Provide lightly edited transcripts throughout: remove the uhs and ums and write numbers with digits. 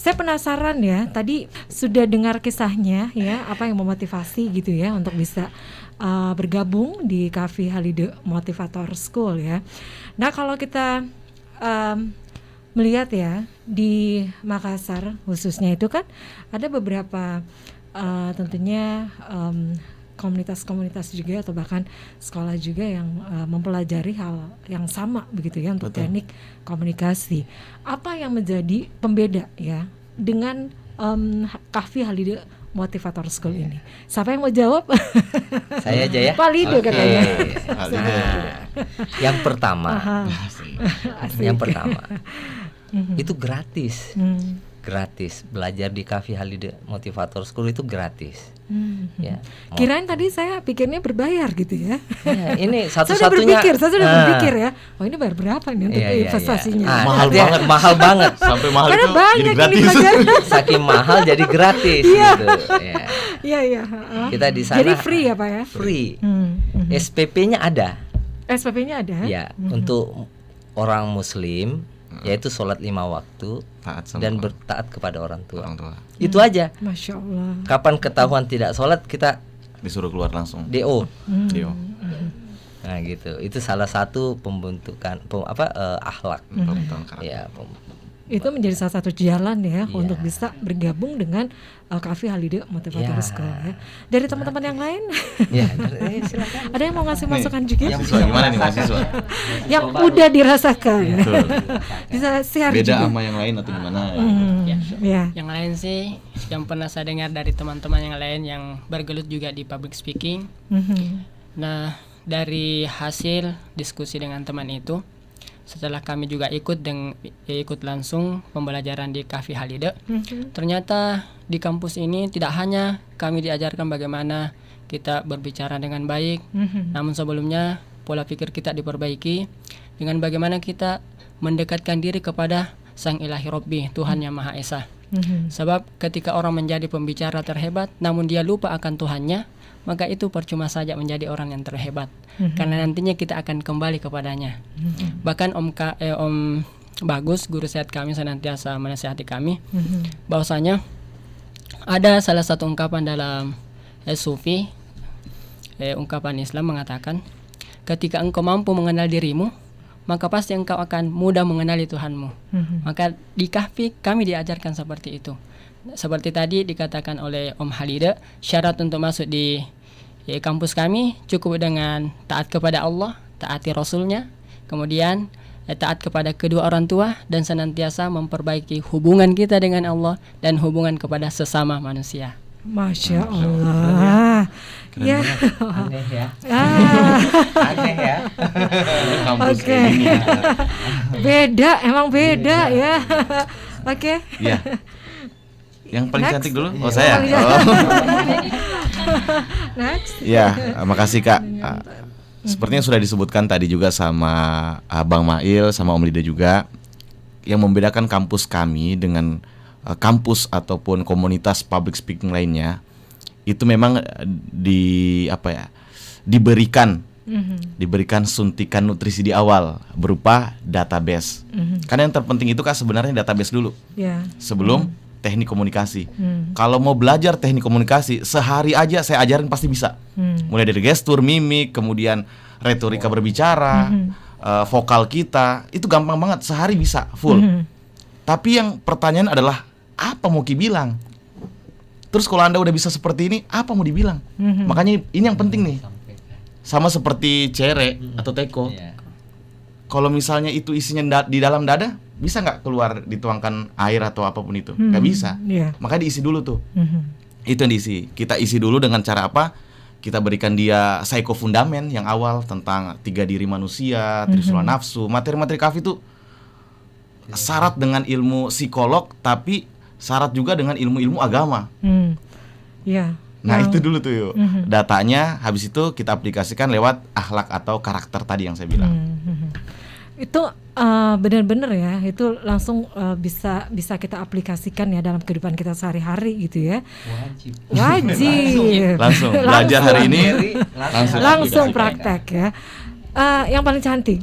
Saya penasaran ya, tadi sudah dengar kisahnya ya, apa yang memotivasi gitu ya untuk bisa bergabung di Kafi Halide Motivator School ya. Nah kalau kita melihat ya di Makassar khususnya itu kan ada beberapa tentunya komunitas-komunitas juga atau bahkan sekolah juga yang mempelajari hal yang sama begitu ya untuk teknik komunikasi. Apa yang menjadi pembeda ya dengan Kafi Halide Motivator School ini? Siapa yang mau jawab? Saya aja ya. Pak Lido katanya. Yang pertama, itu gratis. Gratis belajar di Kafi Halide Motivator School itu gratis. Ya. Kirain tadi saya pikirnya berbayar gitu ya. Ya ini satu-satunya. Saya sudah berpikir ya. Oh ini bayar berapa nih untuk investasinya? Mahal banget. Sampai mahal karena itu banyak jadi gratis. Saking mahal jadi gratis gitu. Iya. Kita di sana. Jadi free ya Pak ya? Free. SPP-nya ada. SPP-nya ada? Ya, untuk orang Muslim yaitu sholat 5 waktu dan bertaat kepada orang tua. Itu aja. Masya Allah. Kapan ketahuan tidak sholat kita disuruh keluar langsung. DO. Nah gitu. Itu salah satu pembentukan akhlak. Ya. Itu menjadi salah satu jalan ya untuk bisa bergabung dengan Kafi Halide Motivator School ya. Dari teman-teman yang lain, silakan. Ada yang mau ngasih masukan juga? Mahasiswa gimana nih mahasiswa? Yang udah dirasakan. Bisa share beda juga. sama yang lain atau gimana? Yang lain sih, yang pernah saya dengar dari teman-teman yang lain yang bergelut juga di public speaking. Nah, dari hasil diskusi dengan teman itu, setelah kami juga ikut langsung pembelajaran di Kafi Halide, ternyata di kampus ini tidak hanya kami diajarkan bagaimana kita berbicara dengan baik, namun sebelumnya pola pikir kita diperbaiki dengan bagaimana kita mendekatkan diri kepada Sang Ilahi Robbi, Tuhan Yang Maha Esa. Sebab ketika orang menjadi pembicara terhebat namun dia lupa akan Tuhannya, maka itu percuma saja menjadi orang yang terhebat, karena nantinya kita akan kembali kepadanya. Bahkan Om Bagus, guru sehat kami, senantiasa menasihati kami bahwasanya ada salah satu ungkapan dalam Sufi, ungkapan Islam mengatakan, ketika engkau mampu mengenal dirimu, maka pasti engkau akan mudah mengenali Tuhanmu. Maka di Kahfi kami diajarkan seperti itu. Seperti tadi dikatakan oleh Om Halide, syarat untuk masuk di kampus kami cukup dengan taat kepada Allah, taati Rasulnya, kemudian taat kepada kedua orang tua, dan senantiasa memperbaiki hubungan kita dengan Allah dan hubungan kepada sesama manusia. Masya Allah. Ya. Aneh ya. Aneh ya. Oke. Beda, emang beda ya. Oke. Iya. Yang paling cantik dulu? Oh, saya. Next. Ya, makasih Kak. Sepertinya sudah disebutkan tadi juga sama Bang Mail sama Om Lida juga, yang membedakan kampus kami dengan kampus ataupun komunitas public speaking lainnya, itu memang diberikan suntikan nutrisi di awal berupa database. Karena yang terpenting itu Kak sebenarnya database dulu. Sebelum teknik komunikasi. Kalau mau belajar teknik komunikasi, sehari aja saya ajarin pasti bisa. Mulai dari gestur, mimik, kemudian retorika berbicara, vokal kita, itu gampang banget, sehari bisa full. Tapi yang pertanyaan adalah, apa mau dibilang? Terus kalau Anda udah bisa seperti ini, apa mau dibilang? Makanya ini yang penting nih. Sama seperti cere atau teko. Kalau misalnya itu isinya di dalam dada, bisa nggak keluar dituangkan air atau apapun itu? Nggak bisa. Makanya diisi dulu tuh. Itu yang diisi. Kita isi dulu dengan cara apa? Kita berikan dia psikofundamen yang awal tentang 3 diri manusia, trisula nafsu. Materi-materi Kafi itu syarat dengan ilmu psikolog, tapi syarat juga dengan ilmu-ilmu agama. Nah itu dulu tuh yuk. Datanya, habis itu kita aplikasikan lewat akhlak atau karakter tadi yang saya bilang. Itu benar-benar ya, itu langsung bisa kita aplikasikan ya dalam kehidupan kita sehari-hari gitu ya. Wajib. Langsung belajar hari ini, langsung praktek ya. Yang paling cantik.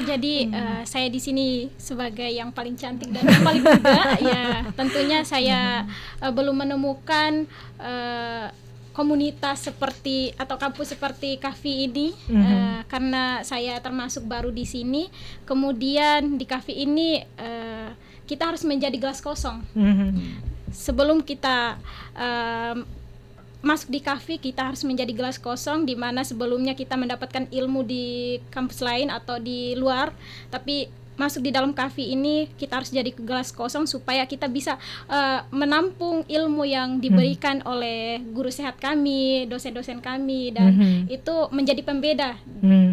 Jadi saya di sini sebagai yang paling cantik dan yang paling muda. Ya, tentunya saya belum menemukan komunitas seperti atau kampus seperti Kahfi ini, karena saya termasuk baru di sini. Kemudian di Kahfi ini kita harus menjadi gelas kosong. Sebelum kita masuk di Kahfi, kita harus menjadi gelas kosong, di mana sebelumnya kita mendapatkan ilmu di kampus lain atau di luar, tapi masuk di dalam Kahfi ini kita harus jadi gelas kosong supaya kita bisa menampung ilmu yang diberikan oleh guru sehat kami, dosen-dosen kami, dan itu menjadi pembeda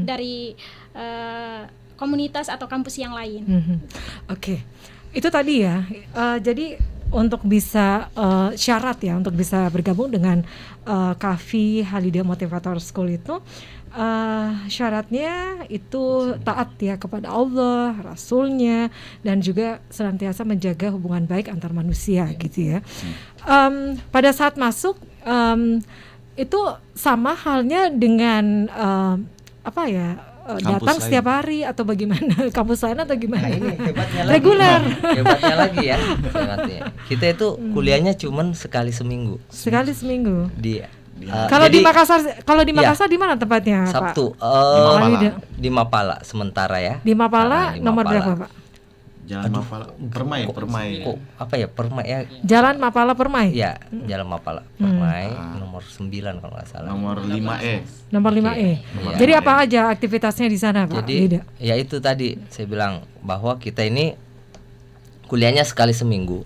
dari komunitas atau kampus yang lain. Oke. Itu tadi ya. Jadi untuk bisa syarat ya untuk bisa bergabung dengan Kahfi Halidia Motivator School itu syaratnya itu taat ya kepada Allah, Rasulnya, dan juga senantiasa menjaga hubungan baik antar manusia gitu ya. Pada saat masuk itu sama halnya dengan datang lain setiap hari atau bagaimana? Kampus lain atau gimana? Nah, ini hebatnya reguler. Hebatnya lagi ya. Kita itu kuliahnya cuman sekali seminggu. Sekali seminggu. Kalau di Makassar di mana tempatnya, Sabtu, Pak? Di Mapala sementara ya. Di Mapala nomor berapa, Pak? Jalan Mapala Permai. Permai ya. Jalan Mapala Permai. Ya, Jalan Mapala Permai nomor 9 kalau nggak salah. Nomor 5E. Nomor 5E. Jadi apa aja aktivitasnya di sana, Pak? Jadi ya itu tadi saya bilang bahwa kita ini kuliahnya sekali seminggu.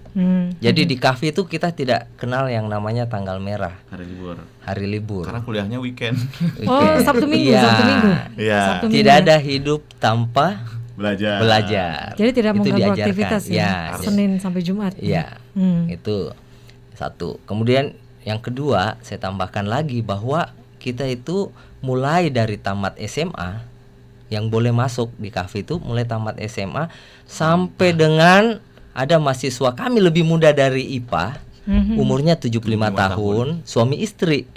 Jadi di Kahfi itu kita tidak kenal yang namanya tanggal merah. Hari libur. Karena kuliahnya weekend. Oh, Sabtu Minggu, ya. Sabtu Minggu. Ya. Sabtu Tidak minggu. ada hidup tanpa belajar. Jadi tidak mengganggu aktivitas ya. Senin sampai Jumat. Iya. Itu satu. Kemudian yang kedua, saya tambahkan lagi bahwa kita itu mulai dari tamat SMA, yang boleh masuk di Kahfi itu mulai tamat SMA sampai dengan ada mahasiswa kami lebih muda dari IPA, umurnya 75 tahun, suami istri.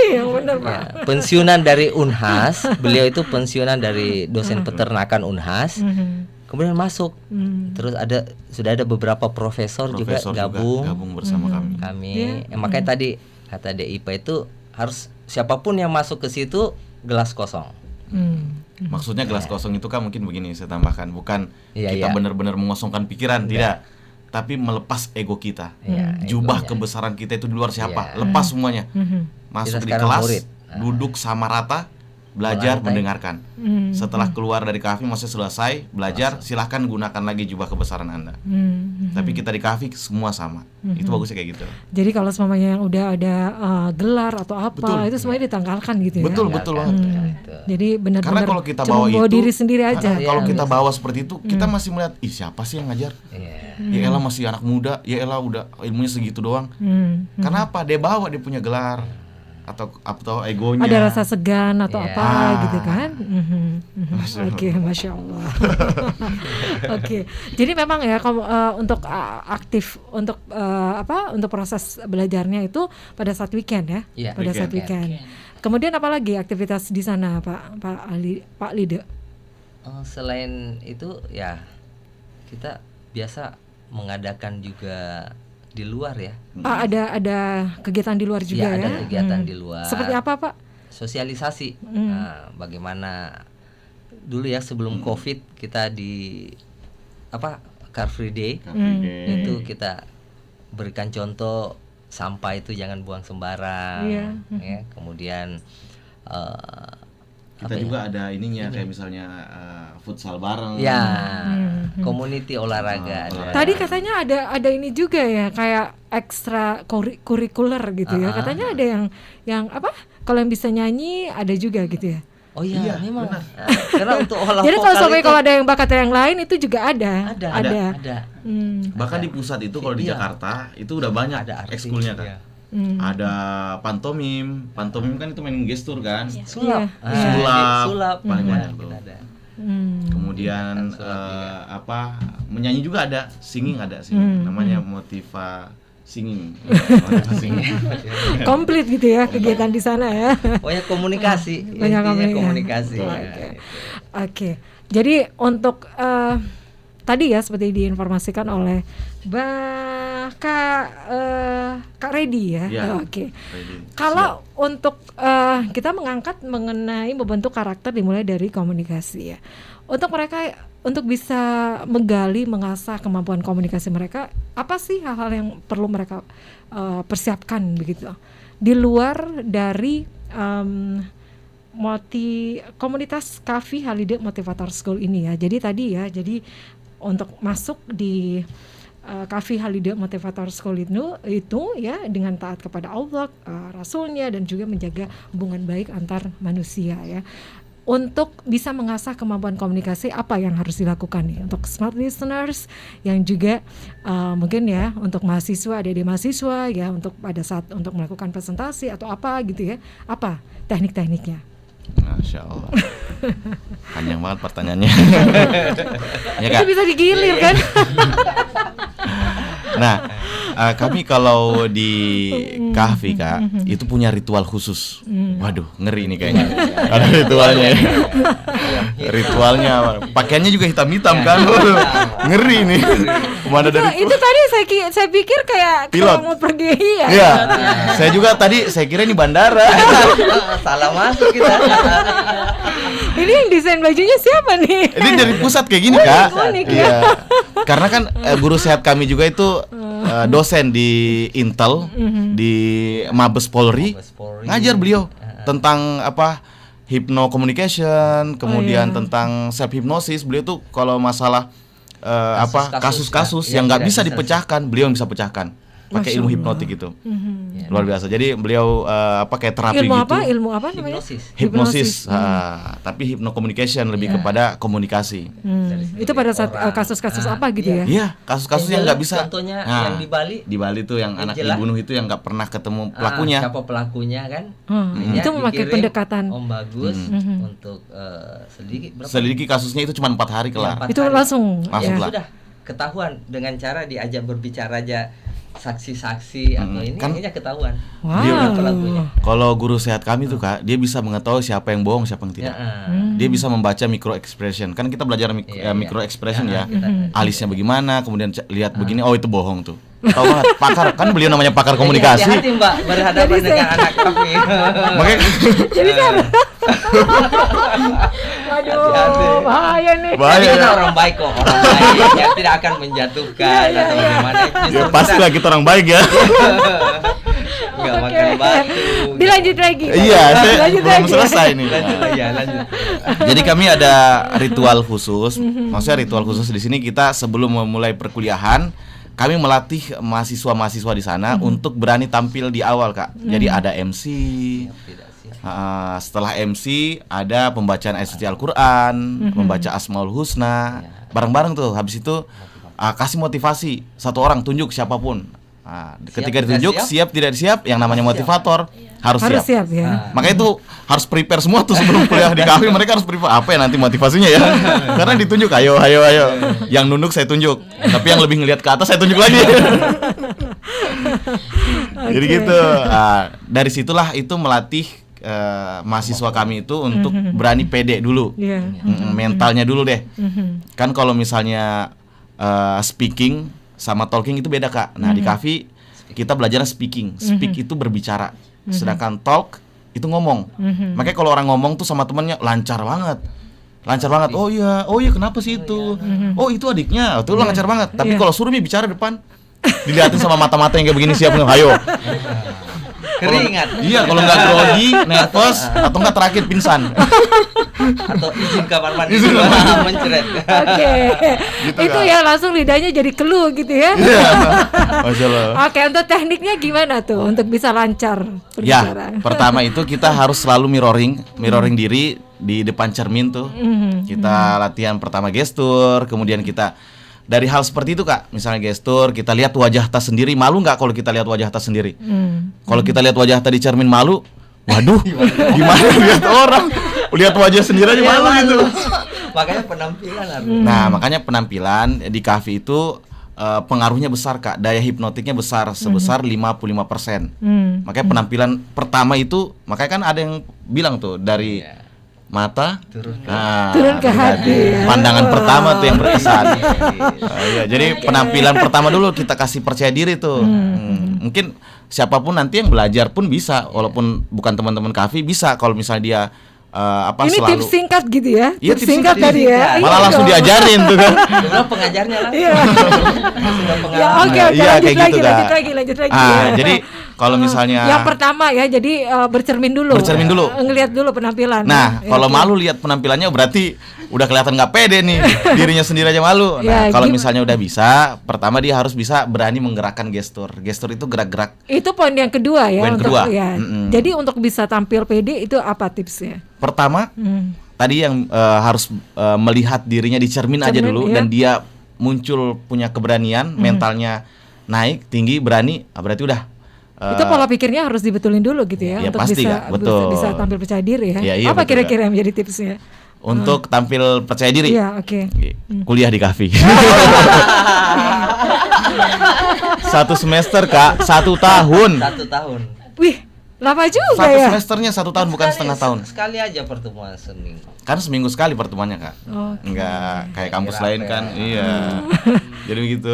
Yang benar, Pak. Ya, pensiunan dari Unhas, beliau itu pensiunan dari dosen peternakan Unhas. Kemudian masuk. Terus sudah ada beberapa profesor juga gabung bersama kami. Makanya tadi kata DIPA itu harus siapapun yang masuk ke situ gelas kosong. Maksudnya gelas kosong itu kan mungkin begini saya tambahkan, bukan kita benar-benar mengosongkan pikiran, tidak, tapi melepas ego kita. Jubah kebesaran kita itu di luar siapa, lepas semuanya. Masuk di kelas, duduk sama rata, belajar, mendengarkan. Setelah keluar dari Kahfi, maksudnya selesai belajar, silahkan gunakan lagi jubah kebesaran Anda. Tapi kita di Kahfi semua sama. Itu bagusnya kayak gitu. Jadi kalau semuanya yang udah ada gelar atau apa, itu semuanya ditanggalkan gitu ya. Betul banget. Jadi benar-benar karena kalau kita bawa itu, diri sendiri aja. Kalau kita bawa seperti itu, kita masih melihat, siapa sih yang ngajar? Ya elah masih anak muda, ya elah udah ilmunya segitu doang. Karena apa? Dia bawa, dia punya gelar atau egonya. Ada rasa segan atau apa gitu kan? Oke, Masya Allah. Oke, jadi memang ya untuk aktif untuk untuk proses belajarnya itu pada saat weekend ya, pada saat weekend. Kemudian apa lagi aktivitas di sana, Pak Lida? Selain itu ya kita biasa mengadakan juga di luar ya. Ada kegiatan di luar juga ya? Ada kegiatan di luar. Seperti apa, Pak? Sosialisasi. Bagaimana dulu ya sebelum COVID kita di Car Free Day. Itu kita berikan contoh sampah itu jangan buang sembarang. Ya, kemudian kita juga ada ininya kayak misalnya futsal bareng. Ya, community olahraga. Tadi katanya ada ini juga ya kayak ekstra kurikuler gitu ya. Katanya ada yang apa? Kalau yang bisa nyanyi ada juga gitu ya. Oh iya, memang. Karena untuk olah jadi vokal kalau ada yang bakat yang lain itu juga ada. Bahkan di pusat itu kalau di Jakarta itu udah banyak ekskulnya kan. Ada pantomim kan itu main gestur kan, sulap paling banyak tuh. Kemudian menyanyi juga ada, singing namanya Singing. Komplit gitu ya kegiatan di sana ya. Banyak komunikasi. Banyak Intinya komunikasi. Oke. Jadi untuk tadi ya seperti diinformasikan oleh Kak Redi ya. Oke. Kalau untuk kita mengangkat mengenai membentuk karakter dimulai dari komunikasi ya. Untuk mereka untuk bisa menggali, mengasah kemampuan komunikasi mereka, apa sih hal-hal yang perlu mereka persiapkan begitu? Di luar dari komunitas Kafi Halidiq Motivator School ini ya. Jadi tadi ya, jadi untuk masuk di Kafi Halidiq Motivator School itu ya dengan taat kepada Allah, Rasulnya, dan juga menjaga hubungan baik antar manusia ya. Untuk bisa mengasah kemampuan komunikasi, apa yang harus dilakukan nih untuk smart listeners yang juga mungkin ya untuk mahasiswa, adik-adik mahasiswa ya, untuk pada saat untuk melakukan presentasi atau apa gitu ya, apa teknik-tekniknya? Masya Allah. Panjang banget pertanyaannya. Ya, itu bisa digilir kan? Nah, kami kalau di Kahfi Kak, itu punya ritual khusus. Waduh, ngeri nih kayaknya. Ada ritualnya. Ritualnya, pakaiannya juga hitam-hitam kan. Waduh, ngeri nih. Kemana dari itu tadi saya pikir kayak pilot mau pergi ya. Iya. Saya juga tadi saya kira ini bandara. Salah masuk kita. Ini yang desain bajunya siapa nih? Ini dari pusat kayak gini Kak. Unik ya. Iya. Karena kan guru sehat kami juga itu dosen di Intel, di Mabes Polri. Ngajar beliau tentang apa? Hypno-communication, kemudian tentang self hypnosis. Beliau tuh kalau masalah kasus-kasus yang nggak bisa dipecahkan, beliau yang bisa pecahkan pakai ilmu hipnotik itu. Luar biasa. Jadi beliau kayak terapi ilmu gitu. Ilmu apa namanya? Hipnosis. Tapi hypno-communication lebih kepada komunikasi. Itu pada saat kasus-kasus apa gitu ya? Iya, kasus-kasus yang nggak bisa. Contohnya yang di Bali. Di Bali tuh yang anak dibunuh itu yang nggak pernah ketemu pelakunya. Siapa pelakunya kan? Itu memakai pendekatan. Om Bagus untuk selidiki kasusnya itu cuma 4 hari kelar. Itu langsung ya. Sudah ketahuan dengan cara diajak berbicara aja saksi-saksi atau ini kan, akhirnya ketahuan. Kalau guru sehat kami tuh Kak, dia bisa mengetahui siapa yang bohong, siapa yang tidak. Dia bisa membaca micro expression. Kan kita belajar micro expression ya. Alisnya bagaimana, kemudian lihat begini, oh itu bohong tuh. Tahu banget, pakar kan beliau namanya pakar komunikasi. Hati-hati Mbak berhadapan dengan anak kami. Makanya jadi kan. Waduh, bahaya nih. Bahaya. Kita orang baik kok, orang baik yang tidak akan menjatuhkan atau bagaimana. Ya pastilah kita orang baik ya. Enggak makan batu. Dilanjut lagi. Iya, saya belum selesai nih. Lanjut. Jadi kami ada ritual khusus. Maksudnya ritual khusus di sini kita sebelum memulai perkuliahan, kami melatih mahasiswa-mahasiswa di sana untuk berani tampil di awal Kak. Jadi ada MC. Setelah MC ada pembacaan ayat suci Al-Quran, membaca Asmaul Husna, bareng-bareng tuh. Habis itu kasih motivasi satu orang, tunjuk siapapun. Ketika ditunjuk siap tidak siap, yang namanya motivator harus siap ya. Makanya itu harus prepare semua tuh sebelum kuliah di Kahfi. Mereka harus prepare apa ya nanti motivasinya ya. Karena ditunjuk ayo. Yang nunduk saya tunjuk, tapi yang lebih ngelihat ke atas saya tunjuk lagi. Jadi gitu. Dari situlah itu melatih mahasiswa kami itu untuk berani pede dulu. Mentalnya dulu deh. Kan kalau misalnya speaking sama talking itu beda Kak. Nah di Kahfi kita belajar speaking. Speak itu berbicara, sedangkan talk itu ngomong. Makanya kalau orang ngomong tuh sama temannya lancar banget. Oh iya kenapa sih itu? Oh itu adiknya, itu lancar banget. Tapi kalau suruh bicara depan, dilihatin sama mata-mata yang kayak begini siap nih, ayo. Keringat. Iya, kalau nggak grogi, nervous, atau nggak terakhir pingsan. Atau izin kamar mandi mencret. Oke. Gitu itu kan? Ya langsung lidahnya jadi keluh gitu ya. Iya. Masya Allah. Oke, untuk tekniknya gimana tuh untuk bisa lancar berbicara? Ya, pertama itu kita harus selalu mirroring diri di depan cermin tuh. Kita latihan pertama gestur, kemudian kita dari hal seperti itu Kak, misalnya gestur, kita lihat wajah tas sendiri, malu nggak kalau kita lihat wajah tas sendiri? Kalau kita lihat wajah tas di cermin malu, waduh, gimana lihat orang, lihat wajah sendiri aja malu gitu. Makanya penampilan harus. Nah, makanya penampilan di Kahfi itu pengaruhnya besar Kak, daya hipnotiknya besar sebesar 55%. Makanya penampilan pertama itu, makanya kan ada yang bilang tuh dari mata turun ke hati. Pandangan pertama tuh yang berkesan. Iya, jadi penampilan pertama dulu kita kasih percaya diri tuh. Mungkin siapapun nanti yang belajar pun bisa, walaupun bukan teman-teman Kavi bisa kalau misalnya dia ini selalu tips singkat gitu ya? Iya, tips singkat tadi ya. Malah langsung diajarin tuh kan. Belum pengajarnya langsung. Iya. Ya, oke, Iya, kayak gitu, Kak. lanjut lagi. Jadi kalau misalnya yang pertama ya, jadi bercermin dulu. Ngelihat dulu penampilan. Nah, kalau malu lihat penampilannya berarti udah kelihatan nggak pede nih, dirinya sendiri aja malu. Nah, kalau misalnya udah bisa, pertama dia harus bisa berani menggerakkan gestur. Gestur itu gerak-gerak. Itu poin yang kedua ya. Poin kedua. Ya. Jadi untuk bisa tampil pede itu apa tipsnya? Pertama, tadi yang harus melihat dirinya di cermin aja dulu, dan dia muncul punya keberanian, mentalnya naik tinggi, berani, berarti udah. Itu pola pikirnya harus dibetulin dulu gitu ya, untuk pasti, bisa tampil percaya diri ya. Iya, apa betul, kira-kira yang menjadi tipsnya? Untuk tampil percaya diri. Iya, oke. Kuliah di Kavi. 1 semester Kak, 1 tahun. 1 tahun. Wih, lama juga 1 ya. semesternya 1 tahun, bukan setengah tahun. Sekali aja pertemuan seminggu. Kan seminggu sekali pertemuannya Kak. Enggak kayak kampus lain kan. Iya. Jadi begitu.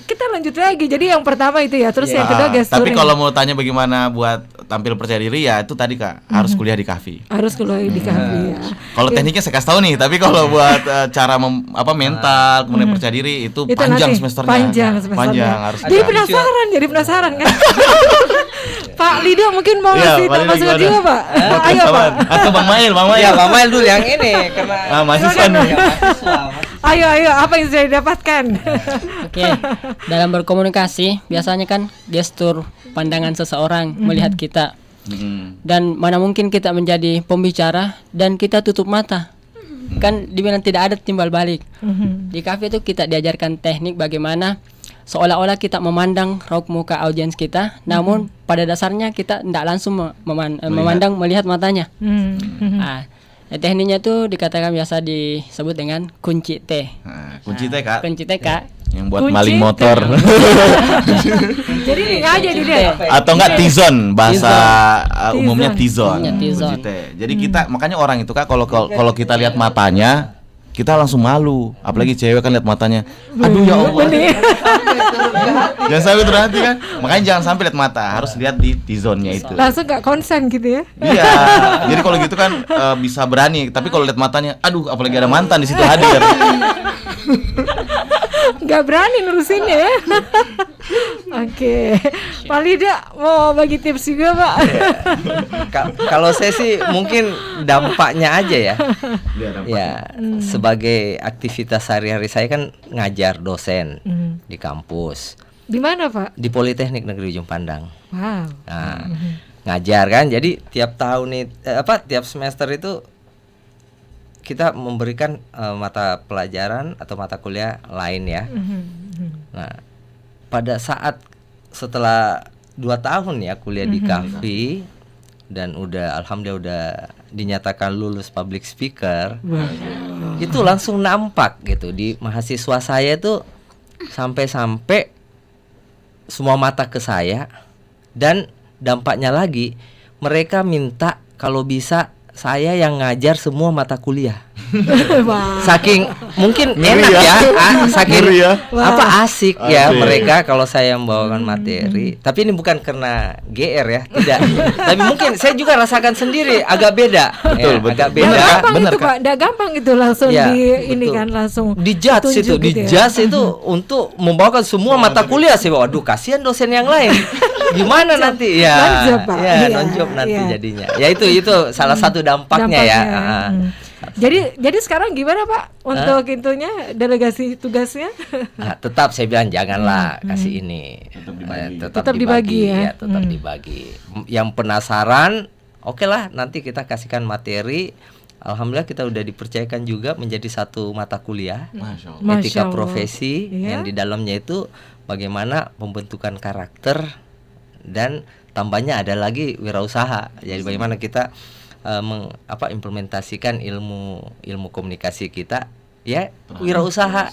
Kita lanjut lagi. Jadi yang pertama itu ya, terus yang kedua gesturnya. Tapi kalau mau tanya bagaimana buat tampil percaya diri, ya itu tadi Kak, harus kuliah di Kavi. Harus kuliah di Kavi ya. Kalau tekniknya saya kasih tahu nih, tapi kalau buat cara mental kemudian percaya diri itu panjang semesternya. Panjang harus. Jadi penasaran kan. Pak Lido mungkin mau ngasih masukan juga Pak. Ayo Pak. Atau Bang Mail. Ya, Bang Mail dulu yang ini karena mahasiswa nih. Ayo, apa yang sudah didapatkan? Oke, dalam berkomunikasi biasanya kan gestur pandangan seseorang melihat kita. Dan mana mungkin kita menjadi pembicara dan kita tutup mata. Kan dibilang tidak ada timbal balik. Di Kavi itu kita diajarkan teknik bagaimana seolah-olah kita memandang raut muka audiens kita, namun pada dasarnya kita tidak langsung memandang, melihat matanya. Tekniknya itu dikatakan biasa disebut dengan kunci T. Kunci T Kak. Kunci T Kak. Yang buat maling motor. Jadi ini aja dia. Atau enggak T-zone, bahasa umumnya T-zone. Kunci T. Jadi kita makanya orang itu Kak, kalau kita lihat matanya, kita langsung malu, apalagi cewek kan lihat matanya. Aduh ya Allah. Jangan sampai terhati kan. Makanya jangan sampai lihat mata, harus lihat di T-zone-nya itu. Langsung gak konsen gitu ya. Iya. Jadi kalau gitu kan bisa berani, tapi kalau lihat matanya, aduh apalagi ada mantan di situ hadir. Gak berani nerusinnya ya. Oke. Pak Lida mau bagi tips juga Pak. Kalau saya sih mungkin dampaknya aja ya. Ya, sebagai aktivitas sehari-hari saya kan ngajar dosen di kampus. Di mana Pak? Di Politeknik Negeri Ujung Pandang. Wow. Nah, ngajar kan. Jadi tiap tahun tiap semester itu kita memberikan mata pelajaran atau mata kuliah lain ya. Nah, pada saat setelah 2 tahun ya kuliah di Kavi dan alhamdulillah udah dinyatakan lulus public speaker, itu langsung nampak gitu di mahasiswa saya itu sampai semua mata ke saya, dan dampaknya lagi mereka minta kalau bisa saya yang ngajar semua mata kuliah. Saking mungkin enak ya, saking asik ya mereka kalau saya membawakan materi. Tapi ini bukan karena GR ya, tidak. Tapi mungkin saya juga rasakan sendiri agak beda. Betul. Agak beda. Gampang itu Pak, tidak gampang itu langsung ini kan langsung dijudge itu, dijudge itu untuk membawakan semua mata kuliah sih. Waduh, kasihan dosen yang lain. Gimana nanti ya? Non-job nanti jadinya. Ya itu salah satu dampaknya ya. Jadi sekarang gimana Pak untuk intunya delegasi tugasnya? Tetap saya bilang janganlah kasih ini. Tetap dibagi ya. Tetap dibagi. Yang penasaran, oke lah nanti kita kasihkan materi. Alhamdulillah kita udah dipercayakan juga menjadi satu mata kuliah etika profesi yang di dalamnya itu bagaimana pembentukan karakter, dan tambahnya ada lagi wirausaha. Jadi bagaimana kita implementasikan ilmu komunikasi kita ya wirausaha.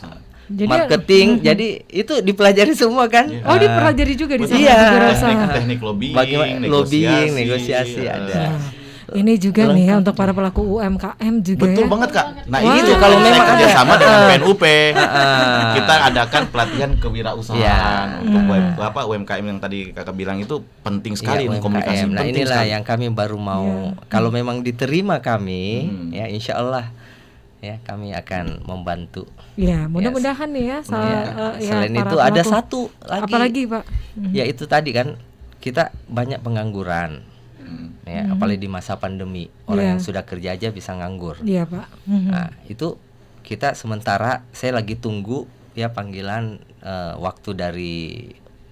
marketing. Jadi itu dipelajari semua kan? Oh, dipelajari juga di sana. Iya. Teknik lobbying, Bagaimana lobbying, negosiasi ada. Ini juga nih ya untuk para pelaku UMKM juga. Betul ya. banget Kak. Nah Wah. ini tuh Kalau kalau memang memang kerja ada. sama dengan PNUP, kita adakan pelatihan kewirausahaan untuk UMKM yang tadi Kakak bilang itu penting sekali Iya, komunikasi. UMKM. Nah penting inilah sekali. yang kami baru mau. Kalau memang diterima kami, ya insya Allah ya kami akan membantu. Ya, mudah-mudahan nih ya. Selain para itu ada pelaku. satu lagi. Apalagi Pak? Ya itu tadi kan kita banyak pengangguran. Ya, apalagi di masa pandemi orang yang sudah kerja aja bisa nganggur. Iya Pak. Nah itu kita sementara saya lagi tunggu ya panggilan waktu dari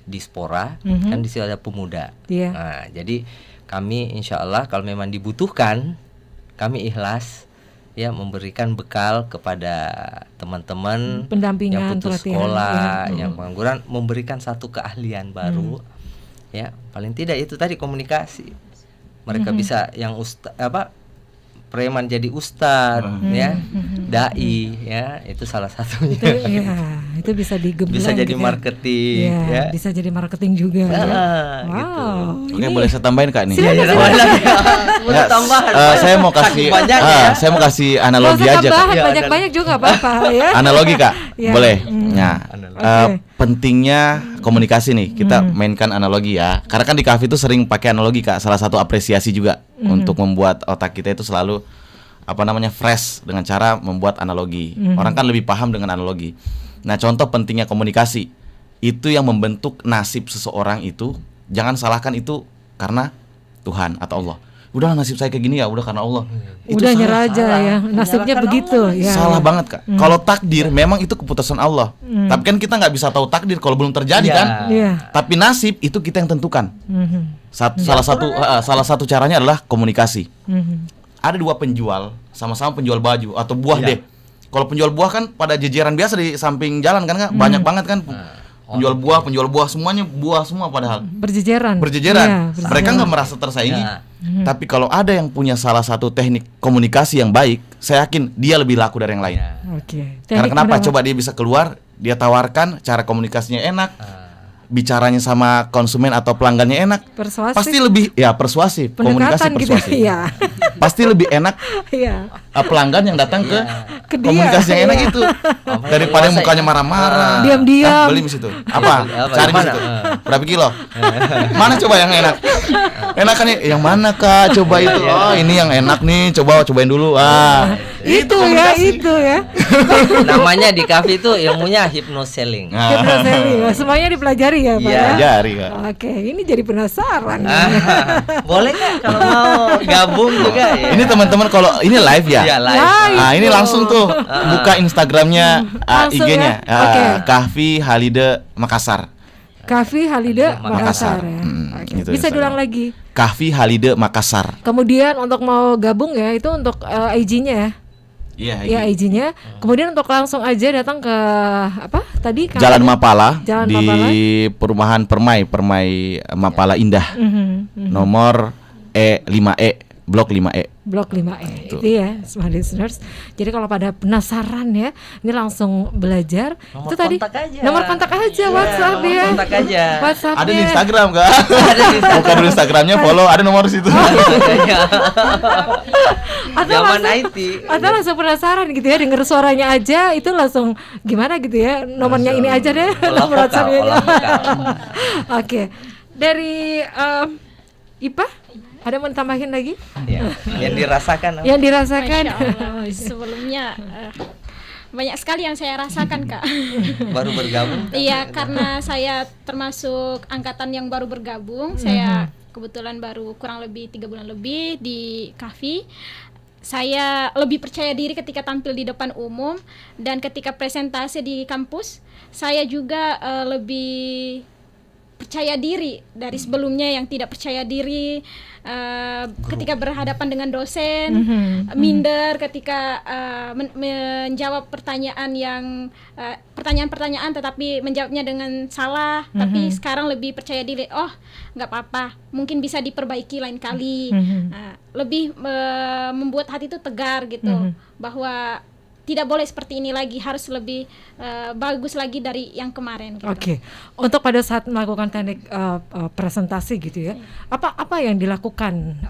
Dispora, kan di situ ada pemuda. Iya. Nah jadi kami insya Allah kalau memang dibutuhkan kami ikhlas ya memberikan bekal kepada teman-teman Pendampingan, yang putus pelatihan, sekolah, yang pengangguran, memberikan satu keahlian baru. Ya paling tidak itu tadi komunikasi. Mereka bisa yang preman jadi ustadz, ya, dai, ya, itu salah satunya. Itu bisa digembleng. Bisa jadi gitu marketing, ya. Bisa jadi marketing juga. Ya. Wow. Gitu. Oke, boleh saya tambahin Kak nih? Boleh tambahan. Saya mau kasih, saya mau kasih analogi aja Kak. Banyak-banyak juga apa-apa ya. Analogi Kak, Ya. boleh. Nah, pentingnya komunikasi nih, kita mainkan analogi ya. Karena kan di kafe itu sering pakai analogi Kak. Salah satu apresiasi juga untuk membuat otak kita itu selalu fresh dengan cara membuat analogi. Orang kan lebih paham dengan analogi. Nah, contoh pentingnya komunikasi itu yang membentuk nasib seseorang itu. Jangan salahkan itu karena Tuhan atau Allah. Udah nasib saya kayak gini ya, udah karena Allah. Itu udah salah. nyerah aja ya, nasibnya begitu ya. Salah banget Kak. Kalau takdir memang itu keputusan Allah. Tapi kan kita nggak bisa tahu takdir kalau belum terjadi kan. Iya. Tapi nasib itu kita yang tentukan. Salah satu caranya adalah komunikasi. Ada dua penjual, sama-sama penjual baju atau buah deh. Kalau penjual buah kan pada jejeran biasa di samping jalan kan Kak, banyak banget kan. Penjual buah semuanya buah semua padahal berjejeran. Berjejeran. Mereka nggak merasa tersaingi. Tapi kalau ada yang punya salah satu teknik komunikasi yang baik, saya yakin dia lebih laku dari yang lain. Oke. Karena kenapa? Coba dia bisa keluar, dia tawarkan cara komunikasinya enak, bicaranya sama konsumen atau pelanggannya enak, Persuasif. pasti lebih persuasif. Komunikasi Pendekatan gitu persuasif. ya. Pasti lebih enak Iya. pelanggan yang datang ke Ke dia. komunikasi yang enak Iya. itu daripada mukanya marah-marah. Diam-diam. Beli di situ. Apa? Cari di Mana? situ. Berapa kilo? Mana coba yang enak? Enakan nih yang mana Kak? Coba itu. Oh, ini yang enak nih. Cobain dulu. Itu ya. Namanya di kafe itu ilmunya hypnoselling. Hypnoselling. Semuanya dipelajari ya Pak ya. Pelajari Kak. Oke, ini jadi penasaran. Boleh nggak kalau mau gabung juga ya? Ini teman-teman kalau ini live ya. Iya, live. Live. Ini langsung tuh buka Instagramnya, Langsung IG-nya, ya? Oke. Kahfi Halide Makassar. Kahfi Halide Makassar Makassar. ya. Oke. Itu Bisa Instagram. diulang lagi. Kahfi Halide Makassar. Kemudian untuk mau gabung ya itu untuk IG-nya ya. Iya. Ya IG-nya. Kemudian untuk langsung aja datang ke apa tadi? Jalan Mapala Jalan di Mapala. Perumahan Permai Mapala Indah. Nomor E5E, Blok 5E. Blok 5E itu ya, smart listeners. Jadi kalau pada penasaran ya, ini langsung belajar. Nomor itu tadi kontak aja. nomor kontak aja WhatsApp nomor ya. kontak aja. WhatsApp-nya. Ada di Instagram Kak. Ada di Instagram. Bukan di Instagramnya follow, ada nomor di situ. Atau Zaman langsung, IT. atau langsung penasaran gitu ya, denger suaranya aja itu langsung gimana gitu ya, nomornya ini aja deh, nomor WhatsApp-nya. Oke. Dari Ipa ada mau tambahin lagi? Ya, yang dirasakan. Yang dirasakan. Masya Allah, sebelumnya banyak sekali yang saya rasakan Kak. Baru bergabung. Iya, karena saya termasuk angkatan yang baru bergabung. Saya kebetulan baru kurang lebih 3 bulan lebih di Kahfi. Saya lebih percaya diri ketika tampil di depan umum, dan ketika presentasi di kampus saya juga lebih percaya diri dari sebelumnya yang tidak percaya diri ketika berhadapan dengan dosen, minder ketika menjawab pertanyaan yang pertanyaan-pertanyaan tetapi menjawabnya dengan salah. Tapi sekarang lebih percaya diri, oh nggak apa-apa, mungkin bisa diperbaiki lain kali. Lebih membuat hati itu tegar gitu, bahwa tidak boleh seperti ini lagi, harus lebih bagus lagi dari yang kemarin gitu. Oke. Untuk pada saat melakukan teknik presentasi gitu ya, apa yang dilakukan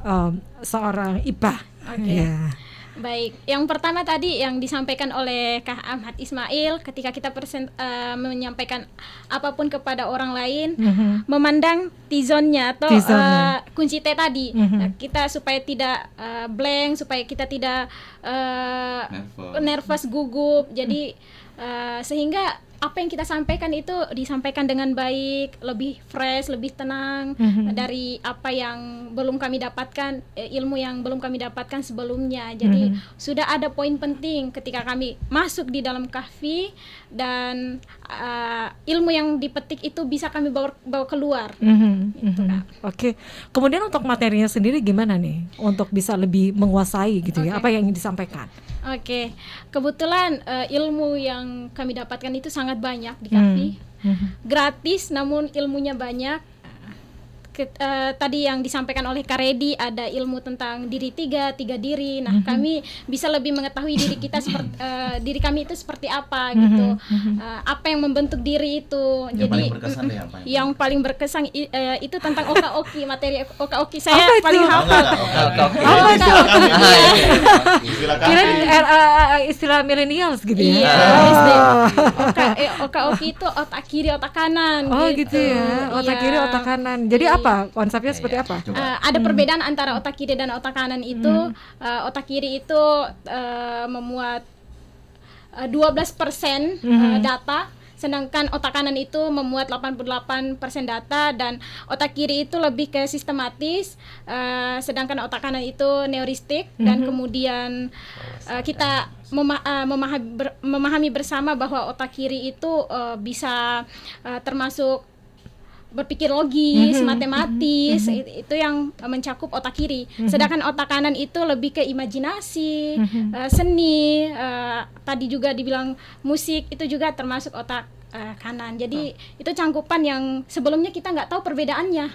seorang IPA? Oke. Ya. Baik, yang pertama tadi yang disampaikan oleh Kak Ahmad Ismail, ketika kita menyampaikan apapun kepada orang lain, memandang T-zone-nya atau kunci T tadi, kita supaya tidak blank, supaya kita tidak nervous, gugup, jadi sehingga apa yang kita sampaikan itu disampaikan dengan baik, lebih fresh, lebih tenang dari apa yang belum kami dapatkan, ilmu yang belum kami dapatkan sebelumnya. Jadi sudah ada poin penting ketika kami masuk di dalam kahfi, dan ilmu yang dipetik itu bisa kami bawa keluar. Gitu, Kak. Oke. Kemudian untuk materinya sendiri gimana nih untuk bisa lebih menguasai gitu ya, apa yang ingin disampaikan? Oke, kebetulan ilmu yang kami dapatkan itu sangat banyak di kahfi, gratis namun ilmunya banyak. Tadi yang disampaikan oleh Kak Redi, ada ilmu tentang diri tiga diri. Nah, kami bisa lebih mengetahui diri kita seperti diri kami itu seperti apa gitu. Apa yang membentuk diri itu. Jadi yang paling berkesan itu tentang Oka-oki, materi Oka-oki saya paling hafal. Kirain istilah millennials gitu ya. Oka-oki itu otak kiri, otak kanan. Oh gitu ya, otak kiri, otak kanan. Jadi apa? Konsepnya seperti apa? Ada perbedaan antara otak kiri dan otak kanan itu. Otak kiri itu memuat 12% data, sedangkan otak kanan itu memuat 88% data, dan otak kiri itu lebih ke sistematis, sedangkan otak kanan itu neuristik, dan kemudian kita memahami bersama bahwa otak kiri itu bisa termasuk berpikir logis, matematis, itu yang mencakup otak kiri. Sedangkan otak kanan itu lebih ke imajinasi, seni, tadi juga dibilang musik, itu juga termasuk otak kanan. Jadi itu cangkupan yang sebelumnya kita nggak tahu perbedaannya.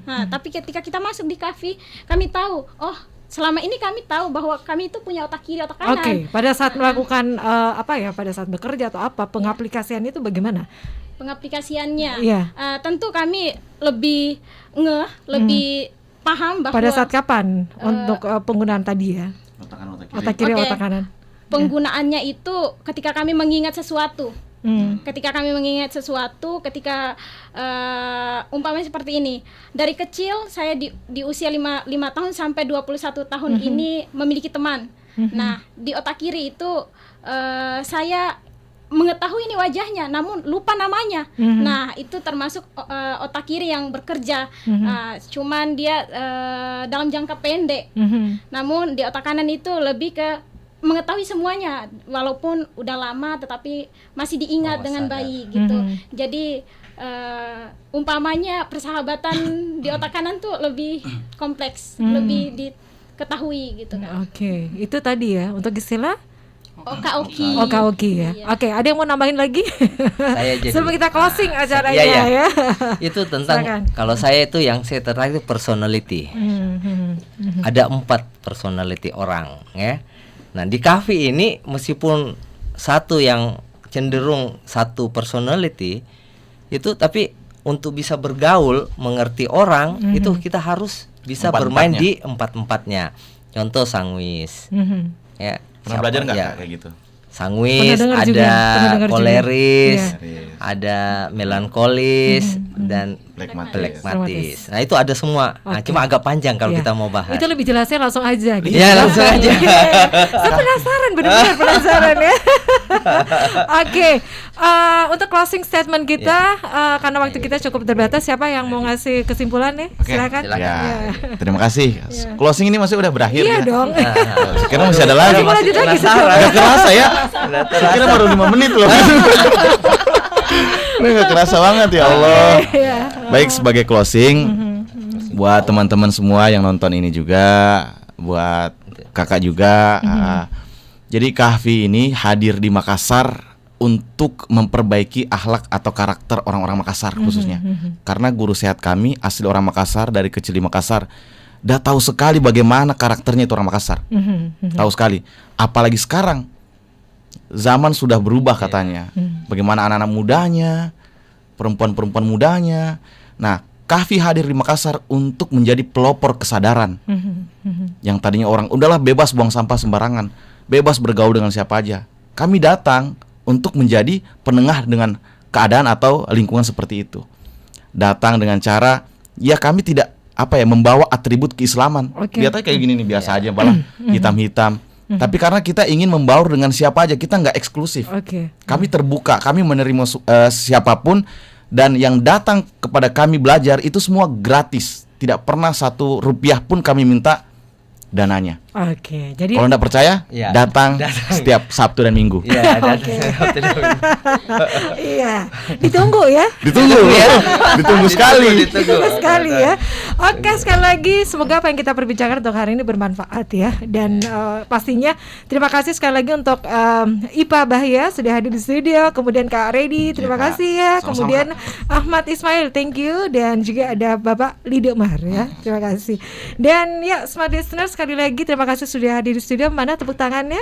Nah, tapi ketika kita masuk di kahfi, kami tahu, oh selama ini kami tahu bahwa kami itu punya otak kiri, otak kanan. Oke, pada saat melakukan pada saat bekerja atau apa, pengaplikasian itu bagaimana? Pengaplikasiannya, tentu kami lebih lebih paham bahwa pada saat kapan untuk penggunaan tadi ya, otak kiri, otak kanan. Penggunaannya itu ketika kami mengingat sesuatu. Ketika kami mengingat sesuatu, ketika umpamanya seperti ini, dari kecil saya di usia 5 tahun sampai 21 tahun ini memiliki teman. Nah, di otak kiri itu saya mengetahui ini wajahnya namun lupa namanya. Nah, itu termasuk otak kiri yang bekerja. Cuman dia dalam jangka pendek. Namun di otak kanan itu lebih ke mengetahui semuanya, walaupun udah lama tetapi masih diingat dengan baik gitu. Jadi umpamanya persahabatan di otak kanan tuh lebih kompleks, lebih diketahui gitu kan. Oke, itu tadi ya untuk istilah Oka-oki. Oka-oki ya. Oke, ada yang mau nambahin lagi? Saya jadi sebelum kita closing acaranya ya. Itu tentang kalau saya itu yang saya tertarik itu personality. Ada 4 personality orang ya. Nah, di kahfi ini meskipun satu yang cenderung satu personality itu, tapi untuk bisa bergaul, mengerti orang itu kita harus bisa bermain di 4-4-nya. Contoh Sangwis. Ya. Pernah belajar nggak kayak gitu? Sangwis, ada koleris, ada melankolis, dan plekmatis. Nah, itu ada semua. Nah, cuma agak panjang kalau kita mau bahas. Itu lebih jelasnya langsung aja gitu. Iya, langsung aja. Saya penasaran, benar-benar penasaran ya. Oke, untuk closing statement kita, karena waktu kita cukup terbatas, siapa yang mau ngasih kesimpulan nih? Silakan. Ya, terima kasih. Closing ini masih udah berakhir ya? Iya dong. Karena masih ada lagi. Gak kerasa ya? Saya kira baru 5 menit loh. Ini gak kerasa banget ya Allah. Baik, sebagai closing buat teman-teman semua yang nonton ini juga, buat kakak juga. Jadi kahfi ini hadir di Makassar untuk memperbaiki akhlak atau karakter orang-orang Makassar khususnya. Karena guru sehat kami asli orang Makassar, dari kecil di Makassar, udah tahu sekali bagaimana karakternya itu orang Makassar. Tahu sekali. Apalagi sekarang zaman sudah berubah katanya. Bagaimana anak-anak mudanya, perempuan-perempuan mudanya. Nah, Kahfi hadir di Makassar untuk menjadi pelopor kesadaran. Yang tadinya orang udahlah bebas buang sampah sembarangan, bebas bergaul dengan siapa aja. Kami datang untuk menjadi penengah dengan keadaan atau lingkungan seperti itu. Datang dengan cara, ya kami tidak membawa atribut keislaman. Lihat aja kayak gini nih, biasa aja, malah hitam-hitam. Tapi karena kita ingin membaur dengan siapa aja, kita nggak eksklusif. Kami terbuka, kami menerima siapapun. Dan yang datang kepada kami belajar itu semua gratis. Tidak pernah 1 rupiah pun kami minta dananya. Jadi kalau nggak percaya, datang setiap Sabtu dan Minggu. Iya, ditunggu ya. Ditunggu sekali. Ditunggu sekali ya. Oke, sekali lagi semoga apa yang kita perbincangan untuk hari ini bermanfaat ya. Dan pastinya terima kasih sekali lagi untuk Ipa Bahya sudah hadir di studio. Kemudian Kak Redi, terima kasih ya. Kemudian Ahmad Ismail, thank you. Dan juga ada Bapak Lido Mar ya. Terima kasih. Dan ya, Smart Listener, sekali lagi terima kasih sudah hadir di studio. Mana tepuk tangannya?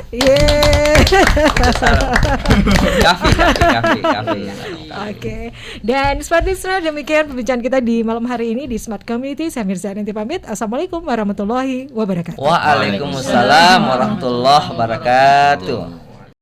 Oke. Dan Smart Listener, demikian perbincangan kita di malam hari ini di Smart Community. Saya Mirza Nanti pamit. Assalamualaikum warahmatullahi wabarakatuh. Waalaikumsalam warahmatullahi wabarakatuh.